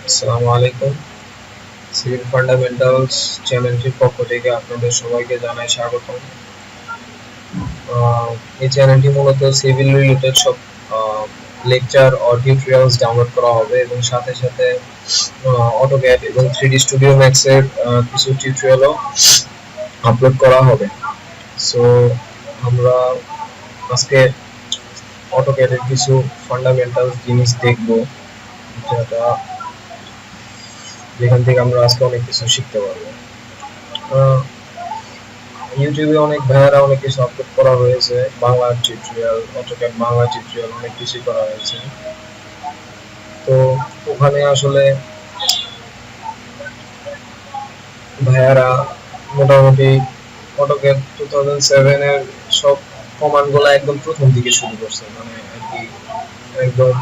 আসসালামু আলাইকুম। Civil fundamentals চ্যানেলটির পক্ষ থেকে আপনাদের সবাইকে জানাই স্বাগতম। এই চ্যানেলটি মূলত সিভিল রিলেটেড সব লেকচার ও টিউটোরিয়ালস ডাউনলোড করা হবে এবং সাথে সাথে অটোক্যাড এবং 3D স্টুডিও ম্যাক্স এর কিছু টিউটোরিয়ালও আপলোড করা হবে। সো আমরা আজকে অটোক্যাডের কিছু ফান্ডামেন্টাল জিনিস দেখব, যেখান থেকে আমরা আজকে অনেক কিছু শিখতে পারবো। ইউটিউবে অনেক ভাইয়ারা অনেক কিছু আপলোড করা হয়েছে, Bangla tutorial, AutoCAD Bangla tutorial অনেক কিছু করা হয়েছে। তো ওখানে আসলে ভাইয়ারা মোটামুটি অটোক্যাড 2007 এর সব কমান্ডগুলো একদম প্রথম দিকে শুরু করছে, মানে আর কি একদম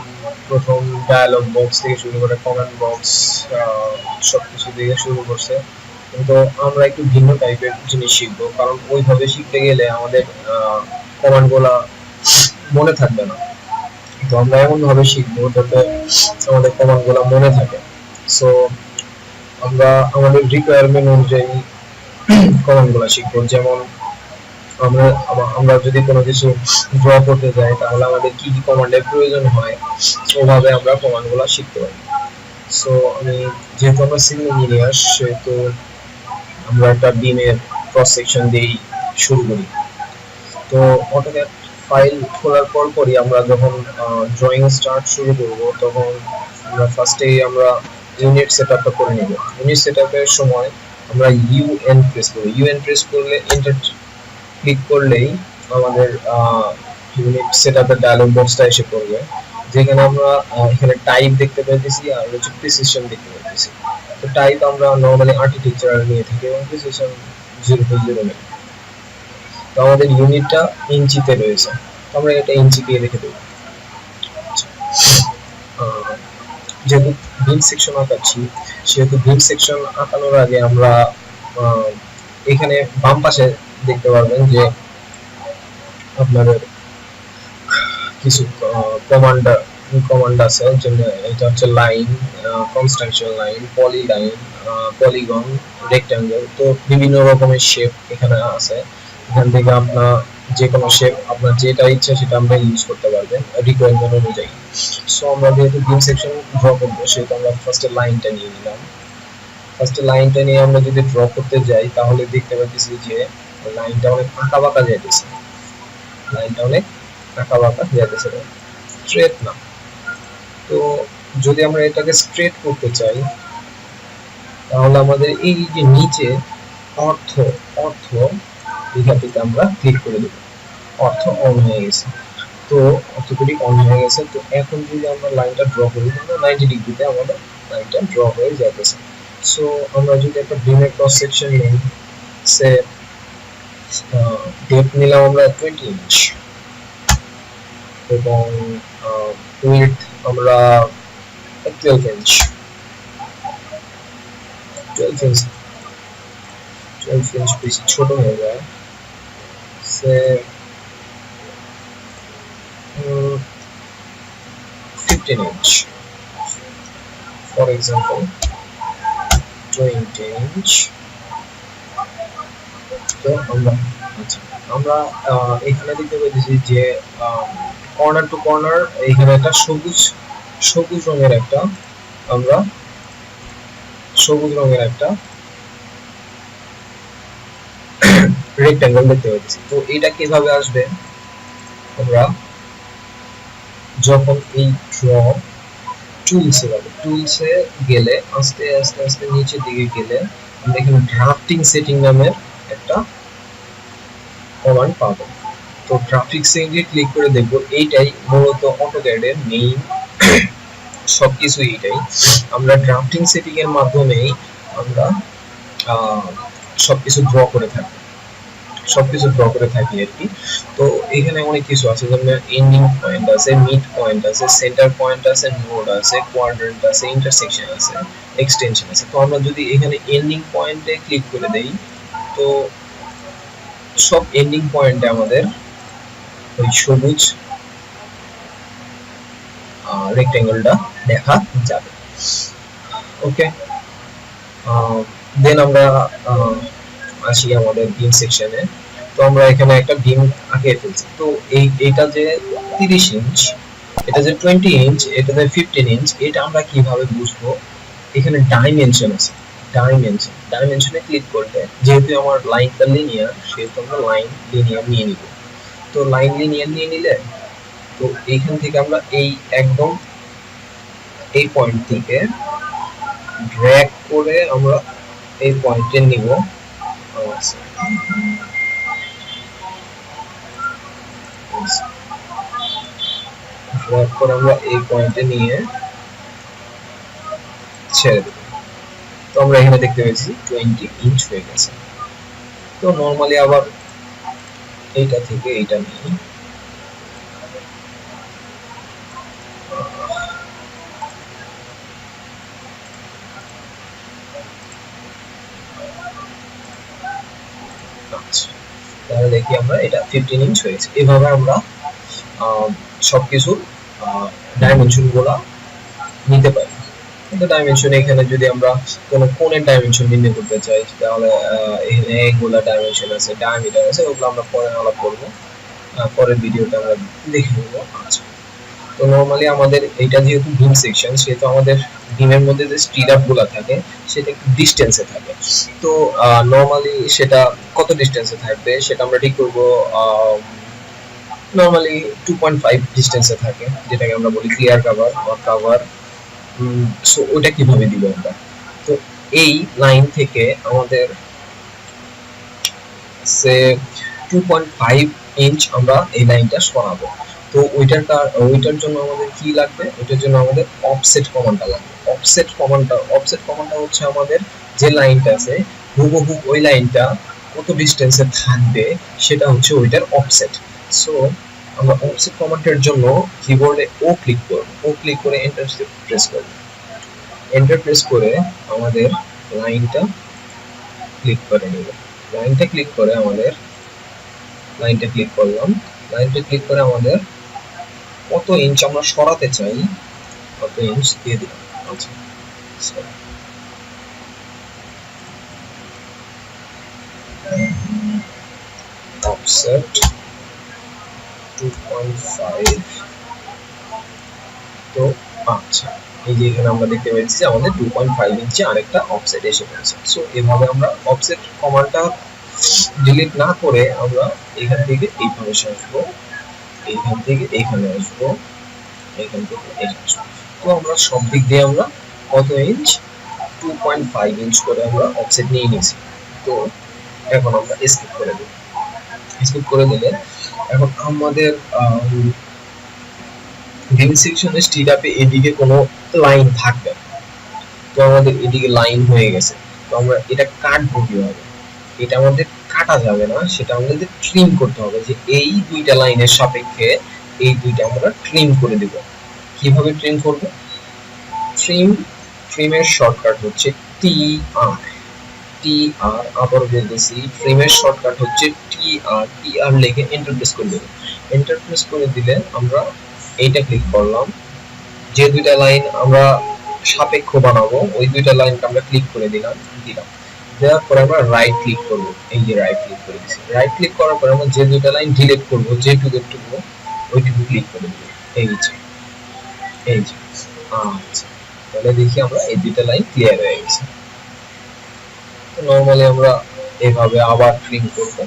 প্রথম ডায়ালগ বক্স থেকে শুরু করে কমেন্ট বক্স সবকিছু দিয়ে শুরু করছে। কিন্তু আমরা একটু ভিন্ন টাইপের জিনিস শিখবো, কারণ ওইভাবে শিখতে গেলে আমাদের কমান্ডগুলা মনে থাকবে না। তো আমরা এমন ভাবে শিখবো যাতে আমাদের কমান্ডগুলা মনে থাকে। সো আমরা আমাদের রিকোয়ারমেন্ট অনুযায়ী কমান্ডগুলা শিখবো। যেমন আমরা যদি কোনো কিছু ড্র করতে যাই তাহলে আমাদের কি কি কমান্ডের প্রয়োজন হয়, ওভাবে আমরা কমান্ডগুলা শিখতে পারি। সো আমি যেহেতু আমরা সিভিল ইঞ্জিনিয়ার, সেহেতু আমরা একটা বিমের ক্রস সেকশন দিয়েই শুরু করি। তো অটোক্যাড ফাইল খোলার পরই আমরা যখন ড্রয়িং স্টার্ট শুরু করব, তখন আমরা ফার্স্টেই আমরা ইউনিট সেটআপটা করে নেব। ইউনিট সেটআপের সময় আমরা ইউএন প্রেস করব। ইউএন প্রেস করলে এন্টার ক্লিক করলেই আমাদের ইউনিট সেটআপের ডায়লগ বক্সটা এসে পড়বে, যেখানে আমরা এখানে টাইপ দেখতে পাইতেছি আর হচ্ছে প্রিসিশন দেখতে পাইতেছি। তো টাইপ আমরা নরমালি আর্কিটেকচারাল নিয়ে থাকি এবং প্রিসিশন 0.0 নেই। তো আমাদের ইউনিটটা ইঞ্চিতে রয়েছে, আমরা এটা ইঞ্চি দিয়ে রেখে দেব। যেহেতু বিম সেকশন আঁকাচ্ছি, সেহেতু বিম সেকশন আঁকানোর আগে আমরা এখানে বাম পাশে দেখতে পারবেন যে আপনাদের কিছু কমান্ড আছে, যেমন এটা হচ্ছে লাইন, কনস্ট্রাকশন লাইন, পলি লাইন, পলিগন, রেক্ট্যাঙ্গেল। তো বিভিন্ন রকমের শেপ এখানে আছে। এখান থেকে আপনার যে কোনো শেপ আপনার যেটা ইচ্ছা সেটা আমরা ইউজ করতে পারবেন রিকোয়ারমেন্ট অনুযায়ী। সো আমরা যেহেতু বিম সেকশন ড্র করবো, সেহেতু আমরা ফার্স্টে লাইনটা নিয়ে নিলাম। ফার্স্টে লাইনটা নিয়ে আমরা যদি ড্র করতে যাই তাহলে দেখতে পাচ্ছি যে লাইনটা অনেক আঁকা বাঁকা যাইতেছে, লাইনটা অনেক আঁকা বাঁকা যাইতেছে, স্ট্রেট না। তো যদি আমরা এটাকে স্ট্রেট করতে চাই তাহলে আমাদের এই যে নিচে অর্থ অর্থ লেখাটিতে আমরা ক্লিক করে দেব। অর্থ অন হয়ে গেছে, তো অর্থোপেডিক অন হয়ে গেছে। তো এখন যদি আমরা লাইনটা ড্র করি তাহলে 90 ডিগ্রিতে আমাদের লাইনটা ড্র হয়ে যাচ্ছে। সো আমরা যদি একটা বিমের ক্রস সেকশন নিই, সে ডেপথ নিলাম আমরা 20 ইঞ্চ এবং উইডথ আমরা 12 ইঞ্চ। 12 ইঞ্চ বেশি ছোট হয়ে যায়, সে 15 ইঞ্চ ফর এক্সাম্পল, 20 ইঞ্চ। তো আমরা এখানে দেখতে পাচ্ছি যে কর্নার টু কর্নার এখানে একটা সবুজ রঙের একটা আমরা রেক্ট্যাঙ্গেল দেখতে পাচ্ছি। তো এটা কিভাবে আসবে, আমরা যখন এই ড্র টুলসে গেলে আস্তে আস্তে আস্তে নিচের দিকে গেলে আমরা এখানে ড্রাফটিং সেটিং নামের একটা কমান্ড পাবো। তো ড্রাফটিং সেটিং ক্লিক করে দেখব, এইটাই মূলত অটোক্যাডের মেইন সবকিছু। এইটাই আমরা ড্রাফটিং সেটিং এর মাধ্যমে আমরা সবকিছু ড্র করে থাকি আর কি। তো এখানে অনেক কিছু আছে, যেমন এন্ডিং পয়েন্ট আছে, মিড পয়েন্ট আছে, সেন্টার পয়েন্ট আছে, নোড আছে, কোয়াড্রেন্ট আছে, ইন্টারসেকশন আছে, এক্সটেনশন আছে। তো আমরা যদি এখানে এন্ডিং পয়েন্টে ক্লিক করে দেই, তো সব এন্ডিং পয়েন্টে আমাদের ওই সবুজ রেক্ট্যাঙ্গেলটা দেখা যাবে। ওকে, দেন আমরা আসি আমাদের বিম সেকশনে। তো আমরা এখানে একটা বিম আঁকে ফেলছি। তো এইটা যে 30 ইঞ্চ, এটা যে 20 ইঞ্চ, এটা যে 15 ইঞ্চ, এটা আমরা কিভাবে বুঝবো? এখানে ডাইমেনশন আছে। ডাইমেনশনে ক্লিক করলে, যেহেতু আমার লাইনটা লিনিয়ার, সেহেতু আমরা লাইন লিনিয়ার নিয়ে নিব। তো লাইন লিনিয়ার নিয়ে নিলে, তো এইখান থেকে আমরা এই একদম এই পয়েন্ট থেকে ড্র্যাগ করে আমরা এই পয়েন্টে নিব। ড্র্যাগ করে আমরা এই পয়েন্টে নিয়ে ছেড়ে দেব। তো আমরা এখানে দেখতে পেয়েছি 20 ইঞ্চ হয়ে গেছে। তো নর্মালি আবার এইটা থেকে এইটা নিয়ে তাহলে দেখি আমরা এটা 15 ইঞ্চ হয়েছে। এভাবে আমরা সবকিছু ডাইমেনশন গুলা নিতে পারি। কিন্তু ডাইমেনশন এখানে যদি আমরা কোনো কোণের ডাইমেনশন নির্ণয় করতে চাই, তাহলে এখানে এগুলা ডাইমেনশন আছে, ডায়ামিটার আছে, ওগুলো আমরা পরে আলাপ করব, পরের ভিডিওতে আমরা দেখে নেব। আচ্ছা, তো নর্মালি আমাদের এটা যেহেতু বিম সেকশন, সেহেতু আমাদের বিমের মধ্যে যে স্টিরাপ গুলা থাকে সেটা একটু ডিস্টেন্সে থাকে। তো নর্মালি সেটা কত ডিস্টেন্সে থাকবে সেটা আমরা ঠিক করব। নর্মালি 2.5 ডিস্টেন্সে থাকে, যেটাকে আমরা বলি ক্লিয়ার কাভার বা কাভার। সো ওটা কিভাবে দিব আমরা? তো এই লাইন থেকে আমাদের সে 2.5 ইঞ্চ আমরা এই লাইনটা সরাবো। তো ওইটার জন্য আমাদের কি লাগবে? ওইটার জন্য আমাদের অফসেট কমান্ডটা লাগবে। অফসেট কমান্ডটা হচ্ছে আমাদের যে লাইনটা আছে, হুবহু ওই লাইনটা কত ডিস্টেন্সে থাকবে সেটা হচ্ছে ওইটার অফসেট। সো আমরা অফসেট কমান্ডের জন্য কিবোর্ডে ও ক্লিক করে এন্টার প্রেস করব। এন্টার প্রেস করে আমাদের লাইনটা ক্লিক করে নিব। লাইনটা ক্লিক করে আমাদের লাইনটা ক্লিক করলাম। লাইনটা ক্লিক করে আমাদের কত ইঞ্চ আমরা সরাতে চাই কত ইঞ্চ দিয়ে দিলাম। আচ্ছা, অফসেট 2.5। তো আচ্ছা, এই যে এখানে আমরা দেখতে পাচ্ছি আমাদের 2.5 ইঞ্চি আরেকটা অফসেট এসে গেছে। সো এভাবে আমরা অফসেট কমান্ডটা ডিলিট না করে আমরা এখান থেকে এইভাবে আসবো, এইখান থেকে এখানে আসবো, এখান থেকে এখানে আসবো। তো আমরা সব দিক দিয়ে আমরা কত ইঞ্চ 2.5 ইঞ্চ করে আমরা অফসেট নিয়ে নিয়েছি। তো এখন আমরা স্কিপ করে দেব। স্কিপ করে দিলে এখন আমাদের বিম সেকশনের স্টিড আপে এদিকে কোনো লাইন থাকবে না। তো আমাদের এদিকে লাইন হয়ে গেছে। তো আমরা এটা কাটবো কিভাবে? এটা আমাদের কাটা যাবে না, সেটা আমাদের ট্রিম করতে হবে। যে এই দুইটা লাইনের সাপেক্ষে এই দুইটা আমরা ট্রিম করে দেব। কিভাবে ট্রিম করব? ট্রিমের শর্টকাট হচ্ছে টি আর। আবার বলতেছি, ট্রিমের শর্টকাট হচ্ছে টি আর লিখে এন্টার প্রেস করে দেব। এন্টার প্রেস করে দিলে আমরা এইটা ক্লিক করলাম। যে দুইটা লাইন আমরা সাপেক্ষ বানাবো ওই দুইটা লাইনকে আমরা ক্লিক করে দিলাম। দেওয়ার পর আমরা রাইট ক্লিক করবো। এই যে রাইট ক্লিক করে দিচ্ছি। রাইট ক্লিক করার পর আমরা যে দুইটা লাইন ডিলিট করবো, যেটুকু ওইটুকু ক্লিক করে দেবো। এই যে আচ্ছা, তাহলে দেখি আমরা এই দুইটা লাইন ক্লিয়ার হয়ে গেছে। তো নর্মালি আমরা এভাবে আবার ট্রিম করবো।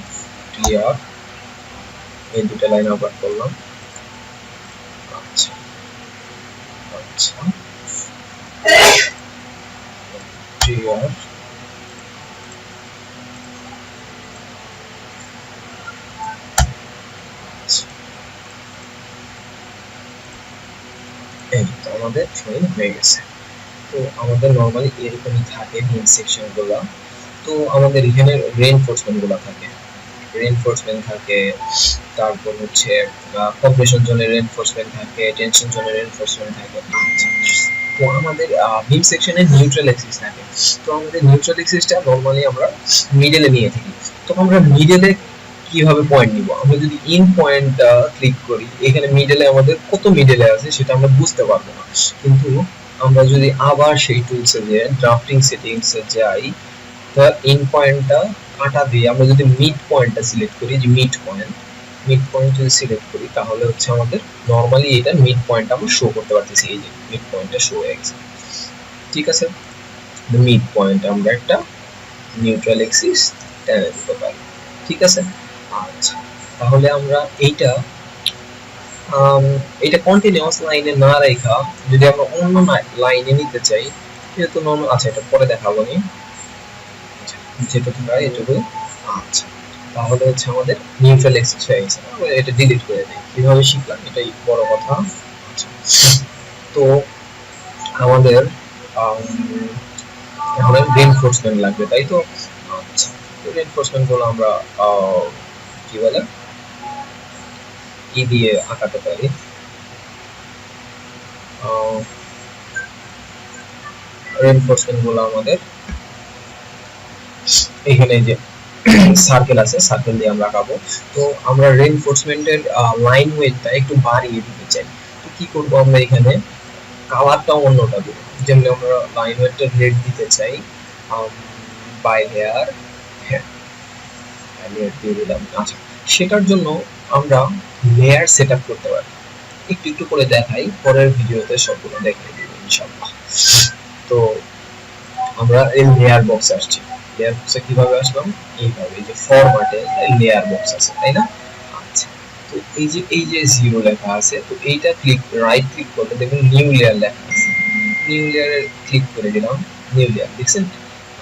ক্লিয়ার, এই দুইটা লাইন আবার করলাম। আচ্ছা আচ্ছা, ক্লিয়ার। এই তো আমাদের ট্রেন হয়ে গেছে। তো আমাদের নর্মালি এরকমই থাকে বিম সেকশন গুলা। তো আমাদের এখানে রেইনফোর্সমেন্ট গুলা থাকে, তারপর হচ্ছে কম্প্রেশন জোনের রেইনফোর্সমেন্ট থাকে, টেনশন জোনের রেইনফোর্সমেন্ট থাকে। তো আমাদের বিম সেকশনে নিউট্রাল এক্সিস থাকে। তো আমাদের নিউট্রাল এক্সিসটা নর্মালি আমরা মিডলে নিয়ে থাকি। তো আমরা মিডলে কিভাবে পয়েন্ট নিব? আমরা যদি ইন পয়েন্ট ক্লিক করি, এখানে মিডলে আমাদের কত মিডলে আছে সেটা আমরা বুঝতে পারবো না। কিন্তু আমরা যদি আবার সেই টুলসে যে ড্রাফটিং সেটিংসে যাই, তো এন্ড পয়েন্টটা কাটা দিয়ে আমরা যদি মিড পয়েন্টটা সিলেক্ট করি, যে মিড পয়েন্ট যদি সিলেক্ট করি তাহলে হচ্ছে আমাদের নরমালি এটা মিড পয়েন্ট আমরা শো করতে পারতেছি। এই যে মিড পয়েন্টটা শো হয়ে গেছে, ঠিক আছে। মিড পয়েন্ট আমরা একটা নিউট্রাল এক্সিস টেনে দিতে পারি, ঠিক আছে। আচ্ছা, তাহলে আমরা এইটা কন্টিনিউয়াস লাইনে না রেখা যদি আমরা অন্য লাইনে নিতে চাই, যেহেতু আচ্ছা এটা পরে দেখাবো নি, যেটুকু হয় এটুকু। আচ্ছা, তাহলে হচ্ছে আমাদের নিউট্রাল এক্সিস হয়ে গেছে, আমরা এটা ডিলিট করে দিই। কিভাবে শিখলাম এটাই বড় কথা। আচ্ছা, তো আমাদের এখন রিইনফোর্সমেন্ট লাগবে, তাই তো। আচ্ছা, রিইনফোর্সমেন্ট গুলো আমরা কি বলে ই দিয়ে আঁকাতে পারি। রিইনফোর্সমেন্ট গুলো আমাদের এখানে যে সার্কেল আছে, সার্কেল দিয়ে আমরা আঁকাবো। তো আমরা রিইনফোর্সমেন্টের লাইন ওয়েটটা একটু বাড়িয়ে দিতে চাই, তো কি করব, আমরা এখানে কালারটা অন্যটা দিব। যেমন আমরা লাইন ওয়েটটা রেড দিতে চাই, বাই লেয়ার, হ্যাঁ লেয়ার দিয়ে দিলাম। আচ্ছা, সেটার জন্য আমরা লেয়ার সেটআপ করতে পারি। একটু একটু করে দেখাই, পরের ভিডিওতে সবগুলো দেখিয়ে দিব ইনশাআল্লাহ। তো আমরা এই লেয়ার বক্সে আসছি। লেয়ার বক্সে কিভাবে আসলাম, এইভাবে, এই যে ফরম্যাটে লেয়ার বক্স আছে, তাই না। আচ্ছা, তো এই যে জিরো লেখা আছে, তো এইটা রাইট ক্লিক করলে দেখবেন নিউ লেয়ার লেখা আছে, নিউ লেয়ারে ক্লিক করে দিলাম, নিউ লেয়ার দেখছেন।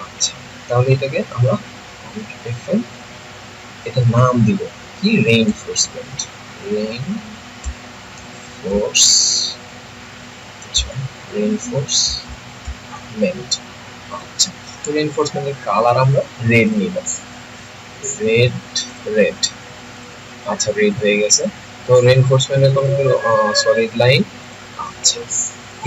আচ্ছা, তাহলে এটাকে আমরা দেখবেন এটা নাম দিব কি, রেইনফোর্সমেন্ট, রেইনফোর্স, আচ্ছা রেইনফোর্সমেন্ট। আচ্ছা, তো রেইনফোর্সমেন্টের কালার আমরা রেড নিব, রেড রেড। আচ্ছা, রেড হয়ে গেছে। তো রেইনফোর্সমেন্টের কোনো সলিড লাইন। আচ্ছা,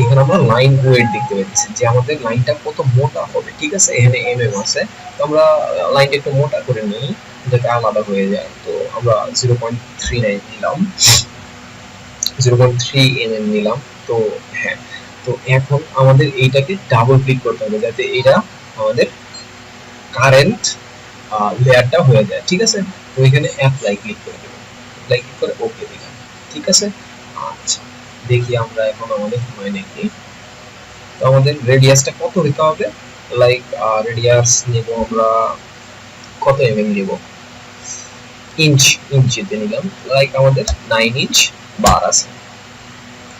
এখানে আমরা লাইন ওয়েট দেখতে পাচ্ছি যে আমাদের লাইনটা কত মোটা হবে, ঠিক আছে। এখানে এমএম আছে, তো আমরা লাইনটা একটু মোটা করে নিই যাতে আলাদা হয়ে যায়। তো আমরা 0.39 নিলাম, 0.3 mm নিলাম। তো হ্যাঁ, তো এখন আমাদের এইটাকে ডাবল ক্লিক করতে হবে যাতে এটা আমাদের কারেন্ট লেয়ারটা হয়ে যায়, ঠিক আছে। তো এখানে অ্যাপ্লাই ক্লিক করে দেব, অ্যাপ্লাই ক্লিক করে ওকে দিলাম, ঠিক আছে। আচ্ছা, দেখি আমরা এখন আমাদের হয় নাকি। তো আমাদের রেডিয়াসটা কত হইতে হবে, লাইক রেডিয়াস নেব আমরা কত এমএম নেব, ইঞ্চিতে নিলাম, লাইক আমাদের 9 ইঞ্চ বার আছে।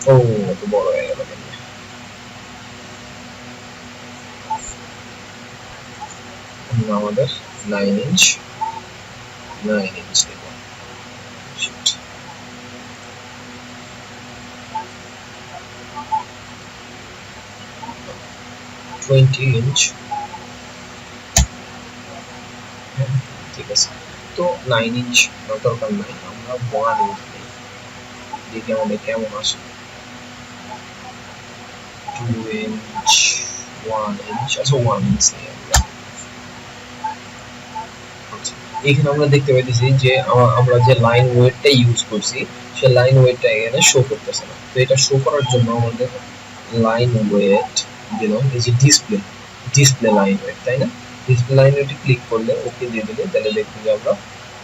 ও, এত বড় হয়ে গেল, আমাদের 9 ইঞ্চ, 9 ইঞ্চ দেব, 20 ইঞ্চ, ঠিক আছে। তো 9 ইঞ্চ দরকার নাই, আমরা 1 ইঞ্চ দিই, দেখি আমাদের কেমন আসে। 2 ইঞ্চ, 1 ইঞ্চ, আচ্ছা 1 ইঞ্চ নিই আমরা। এখানে আমরা দেখতে পাইতেছি যে আমরা যে লাইন ওয়েটটা ইউজ করছি সেই লাইন ওয়েটটা এখানে শো করতেছে না। তো এটা শো করার জন্য আমাদের লাইন ওয়েট দিলাম, এই যে ডিসপ্লে লাইন ওয়েট, তাই না। ডিসপ্লে লাইন ওয়েটে ক্লিক করলে ওকে দিয়ে দিলে তাহলে দেখুন যে আমরা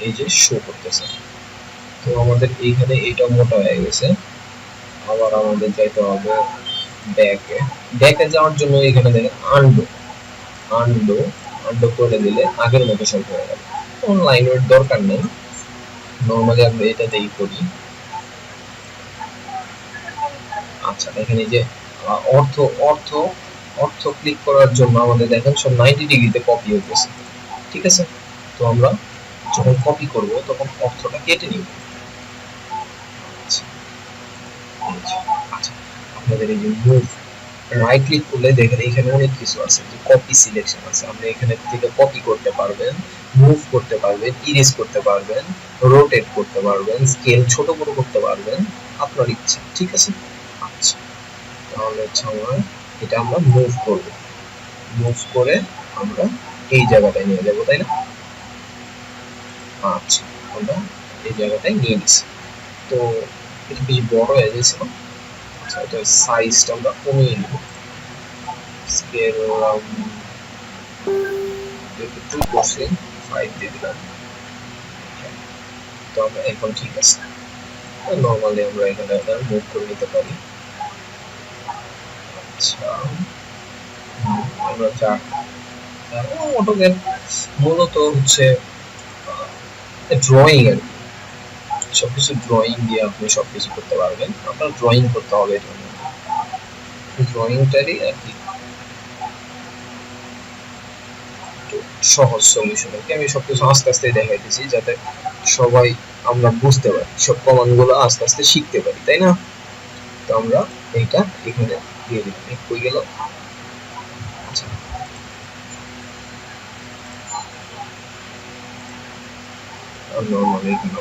এই যে শো করতেছে। তো আমাদের এইখানে এটা মোটা হয়ে গেছে, আবার আমাদের যাইতে হবে ব্যাকে যাওয়ার জন্য এখানে দেখেন আনডো আনডো করে দিলে আগের মতো সব হয়ে গেল। লাইন ওয়েট দরকার নেই, নরমালি আমরা এটাতেই করি। আচ্ছা, এখানে যে অর্থ অর্থ অর্থ ক্লিক করার জন্য আমাদের দেখেন সব 90 ডিগ্রিতে কপি হইতেছে, ঠিক আছে। তো আমরা যখন কপি করব তখন অর্থটা কেটে নিব। আচ্ছা, আপনাদের এই যে মুভ, রাইট ক্লিক করলে দেখেন এখানে অনেক কিছু আছে, যে কপি সিলেকশন আছে, আপনি এখানে থেকে কপি করতে পারবেন, মুভ করতে পারবেন, ইরেজ করতে পারবেন, রোটেট করতে পারবেন, স্কেল ছোট বড় করতে পারবেন, আপনার ইচ্ছা, ঠিক আছে। আচ্ছা, তাহলে হচ্ছে এটা আমরা মুভ করব, মুভ করে আমরা এই জায়গাটায় নিয়ে যাব, তাই না। আচ্ছা, আমরা এই জায়গাটায় নিয়ে নিছি। তো এটা বেশি বড় হয়ে গেছে না, আচ্ছা এটা সাইজটা আমরা কমিয়ে নেব, এরকম টু করছি, 5 দিয়ে দিলাম। তো আমরা এখন ঠিক আছে, নর্মালি আমরা এখানে মুভ করে নিতে পারি। আচ্ছা, আমরা যা অটোক্যাড মূলত হচ্ছে ড্রয়িং আর কি, সবকিছু ড্রয়িং দিয়ে আপনি সবকিছু করতে পারবেন। আপনার ড্রয়িং করতে হবে, এটার মধ্যে ড্রয়িংটারই আর কি সহজ সলিউশন আর কি। আমি সবকিছু আস্তে আস্তে দেখাইতেছি যাতে সবাই আমরা বুঝতে পারি, সব কমান্ড গুলো আস্তে আস্তে শিখতে পারি, তাই না? তো আমরা এইটা এখানে দিয়ে দিলাম, হয়ে গেল। আচ্ছা, নরমালি এখানে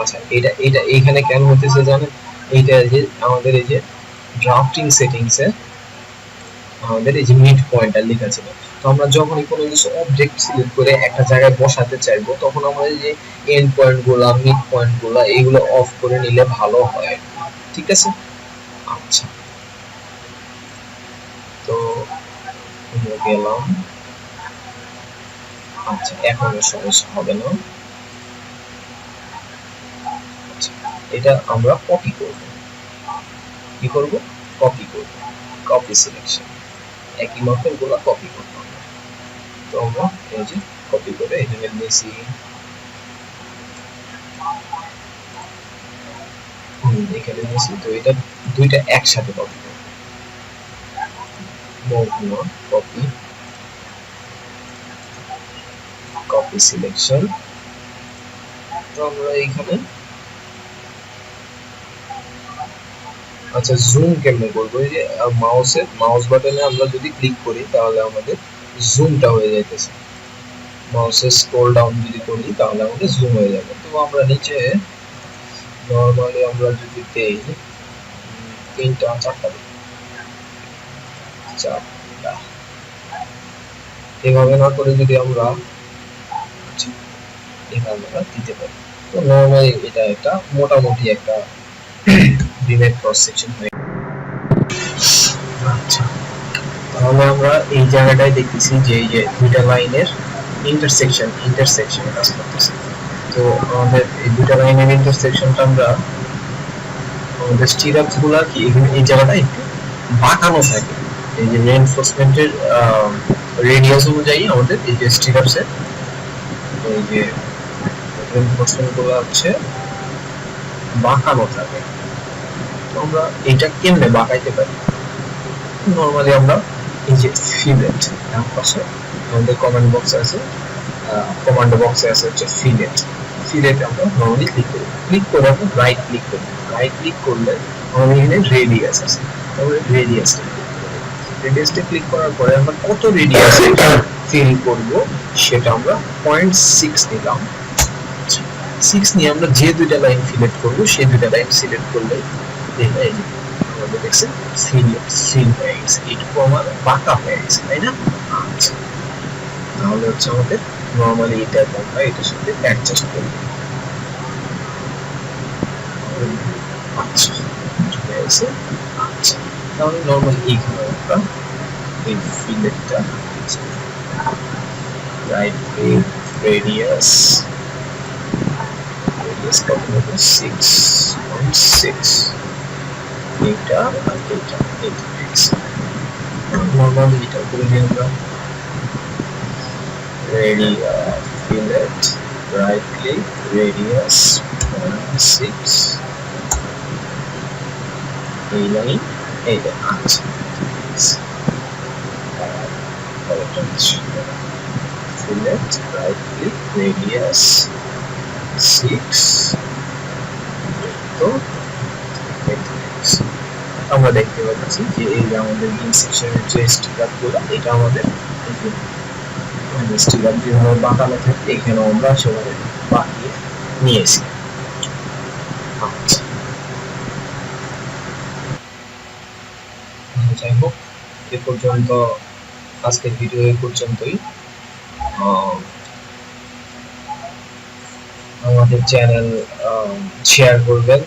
আচ্ছা, এটা এটা এইখানে কেন হতেছে জানেন? এইটা যে আমাদের এই যে ড্রাফটিং সেটিংস এ আমাদের এই যে মিড পয়েন্টার লেখা ছিল, তো আমরা যখনই কোনো কিছু অবজেক্ট সিলেক্ট করে একটা জায়গায় বসাতে চাইবো, তখন আমরা এই যে এন্ড পয়েন্ট গুলা, মিড পয়েন্ট গুলা, এগুলো অফ করে নিলে ভালো হয়, ঠিক আছে? আচ্ছা, তো গেলাম। আচ্ছা, এখন সমস্যা হবে না। আচ্ছা, এটা আমরা কপি করব। কি করব? কপি করব, কপি সিলেকশন, একই মাপের গুলা কপি করব। তো আমরা এই যে কপি করে এখানে নিয়েছি, এখানে নিয়েছি। তো এটা দুইটা একসাথে কপি করব, কপি, কপি সিলেকশন। তো আমরা এখানে আচ্ছা, জুম কেমনে করবো? এই যে মাউস বাটনে আমরা যদি ক্লিক করি তাহলে আমাদের জুমটা হয়ে যাইতেছে, মাউসের স্ক্রল ডাউন যদি করি তাহলে আমাদের জুম হয়ে যাবে। তো আমরা নিচে নরমালি আমরা যদি দেই তিনটা চারটা দিই, চারটা, এভাবে না করে যদি আমরা এভাবে আমরা দিতে পারি, তো নরমালি এটা একটা মোটামুটি একটা বিমের ক্রস সেকশন হয়ে। আচ্ছা, তাহলে আমরা এই জায়গাটায় দেখতেছি যে এই যে দুইটা লাইনের ইন্টারসেকশন কাজ করতেছে। তো আমাদের এই দুইটা লাইনের ইন্টারসেকশনটা আমরা আমাদের স্টিরাপস গুলা কি এখানে এই জায়গাটা একটু বাঁকানো থাকে, এই যে রেইনফোর্সমেন্টের রেডিয়াস অনুযায়ী আমাদের এই যে স্টিরাপসের এই যে রেইনফোর্সমেন্ট গুলো হচ্ছে বাঁকানো থাকে। তো আমরা এটা কেমনে বাঁকাইতে পারি? নরমালি আমরা এই যে ফিলেট, ডান পাশে আমাদের কমেন্ট বক্স আছে, কমান্ড বক্সে আছে হচ্ছে ফিলেট, ফিলেটে আমরা নরমালি ক্লিক করি, ক্লিক করে আমরা রাইট ক্লিক করি, রাইট ক্লিক করলে আমাদের এখানে রেডিয়াস আছে, তাহলে রেডিয়াসটা ক্লিক করার পরে আমরা কত রেডিয়াস ফিল করব সেটা আমরা 0.6 নিলাম। 6 নিয়ে আমরা যে দুইটা লাইন সিলেক্ট করব সেই দুইটা লাইন সিলেক্ট করলে এই যে আমাদের দেখছেন ফিল হয়ে গেছে, এইটুকু আমার বাঁকা হয়ে গেছে, তাই না? আচ্ছা, তাহলে হচ্ছে আমাদের নরমালি এটা আমরা এটার সাথে অ্যাডজাস্ট করব। আচ্ছা, ঠিক আছে। আচ্ছা, তাহলে নরমালি এইখানে আমরা এই ফিলেটটা রাইট ক্লিক, রেডিয়াস কত হবে? 6.6, এটা আর এটা নরমালি এটা করে দিই আমরা ফিলেট রাইট ক্লিক রেডিয়াস 6, এই লাইন এইটা। আচ্ছা, ফিলেট রাইট ক্লিক রেডিয়াস 6, তো আমরা দেখতে পাচ্ছি যে এই যে আমাদের মেইন সেকশনের যে স্টিকারগুলো, এটা আমাদের স্টিকার যেভাবে বাঁকানো থাকে এখানে আমরা সেভাবে বাঁকিয়ে নিয়েছি। আচ্ছা, যাই হোক, এ পর্যন্ত আজকের ভিডিও এই পর্যন্তই। আমাদের চ্যানেল শেয়ার করবেন,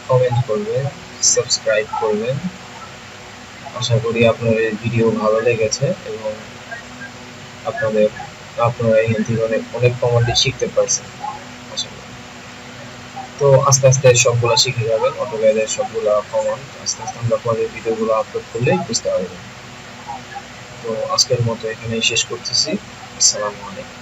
কমেন্ট করবেন, সাবস্ক্রাইব করবেন। আশা করি আপনার এই ভিডিও ভালো লেগেছে এবং আপনাদের আপনারা এখান থেকে অনেক অনেক কমান্ডই শিখতে পারছেন আশা করি। তো আস্তে আস্তে সবগুলা শিখে যাবেন, অটোক্যাডের সবগুলা কমান্ড আস্তে আস্তে আমরা পরের ভিডিওগুলো আপলোড করলেই বুঝতে পারবেন। তো আজকের মতো এখানেই শেষ করতেছি। আসসালামু আলাইকুম।